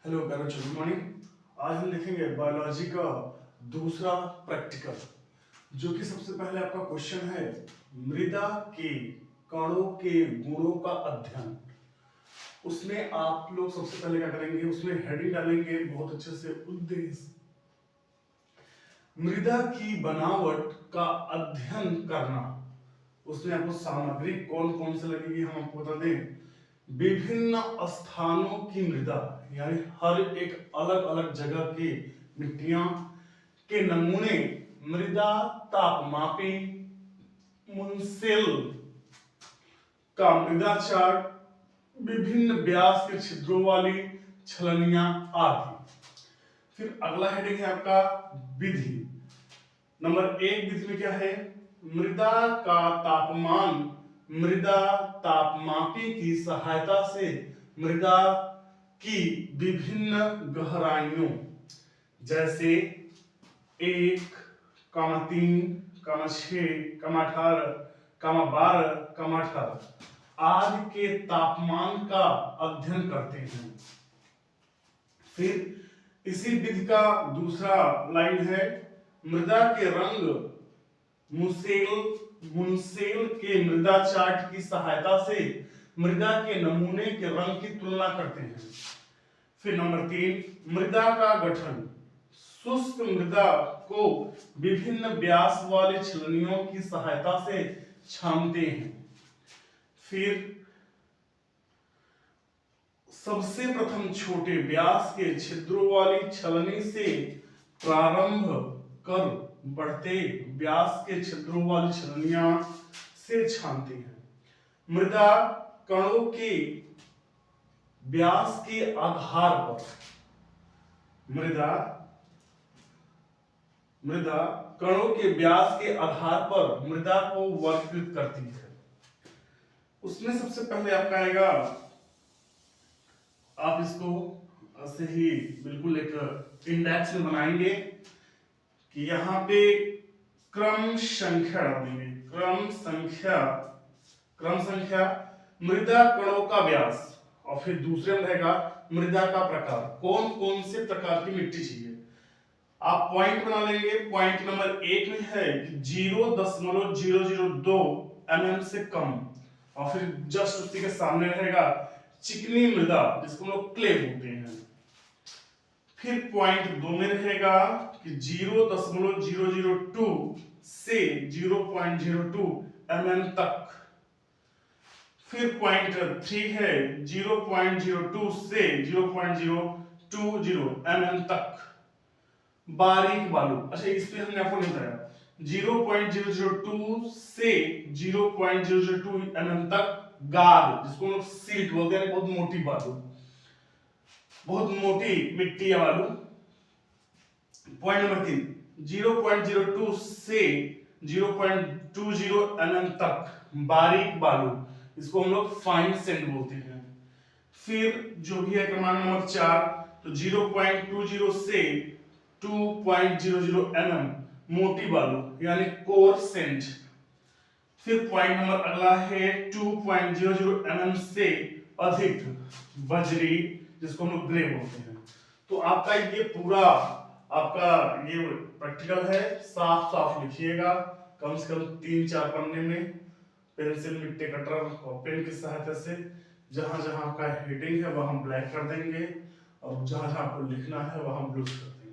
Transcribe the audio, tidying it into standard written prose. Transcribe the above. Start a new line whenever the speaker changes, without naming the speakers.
Hello parents, good morning. आज हम लिखेंगे बायोलॉजी का दूसरा प्रैक्टिकल, जो कि सबसे पहले आपका क्वेश्चन है मृदा के कणों के गुणों का अध्ययन। उसमें आप लोग सबसे पहले क्या करेंगे, उसमें हेडिंग डालेंगे बहुत अच्छे से, उद्देश्य मृदा की बनावट का अध्ययन करना। उसमें आपको सामग्री कौन कौन से लगेगी हम आपको बता दें। विभिन्न स्थानों की मृदा, यानी हर एक अलग अलग जगह की मिट्टियां के नमूने, मृदा तापमापी, मुंसेल का मृदा चार्ट, विभिन्न व्यास के छिद्रों वाली छलनियां आदि। फिर अगला हेडिंग है आपका विधि। नंबर 1 विधि में क्या है, मृदा का तापमान मृदा तापमापी की सहायता से मृदा की विभिन्न गहराइयों, जैसे 1, 3, 6, 18, 12, 18 आदि के तापमान का अध्ययन करते हैं। फिर इसी विधि का दूसरा लाइन है, मृदा के रंग मुंसेल के मृदा चार्ट की सहायता से मृदा के नमूने के रंग की तुलना करते हैं। फिर नंबर 3, मृदा का गठन शुष्क मृदा को विभिन्न व्यास वाली छलनियों की सहायता से छानते हैं। फिर सबसे प्रथम छोटे व्यास के छिद्रों वाली छलनी से प्रारंभ कर बढ़ते व्यास के छिद्रों वाली छलनियां से छानते हैं। मृदा कणों के व्यास के आधार पर मृदा कणों के व्यास के आधार पर मृदा को वर्गीकृत करती है। उसमें सबसे पहले आपका आएगा, आप इसको ऐसे ही बिल्कुल एक इंडेक्स में बनाएंगे कि यहाँ पे क्रम संख्या डालेंगे, क्रम संख्या मृदा कणों का व्यास, और फिर दूसरे में रहेगा मृदा का प्रकार, कौन कौन से प्रकार की मिट्टी चाहिए। आप पॉइंट बना लेंगे। पॉइंट नंबर 1 में है कि 0.002 mm से कम, और फिर जस्ट उसी के सामने रहेगा चिकनी मृदा, जिसको हम लोग क्ले बोलते हैं। फिर पॉइंट 2 में रहेगा कि 0.002 से 0.02 mm तक। फिर पॉइंट 3 है 0.02 से 0.020 mm तक बारीक बालू। अच्छा, इस पे हमने आपको नहीं बताया, 0.002 से 0.002 mm तक गाद, जिसको हम लोग सिल्ट बोलते हैं, बहुत मोटी बालू, बहुत मोटी मिट्टी या बालू। पॉइंट नंबर 3, 0.02 से 0.20 mm तक बारीक बालू, इसको हम लोग फाइन सैंड बोलते हैं। फिर जो भी है क्रमांक नंबर 4, तो 0.20 से 2.00 mm मोटी बालू, यानी कोर सैंड। फिर पॉइंट नंबर अगला है 2.00 mm से अधिक बजरी, जिसको हम लोग ग्रे बोलते हैं। तो आपका ये पूरा आपका ये प्रैक्टिकल है, साफ साफ लिखिएगा, कम से कम 3-4 पन्ने में, पेंसिल, मिट्टी कटर और पेन की सहायता से। जहां जहां आपका हेडिंग है वहां हम ब्लैक कर देंगे, और जहां जहां आपको लिखना है वहां ब्लू कर देंगे।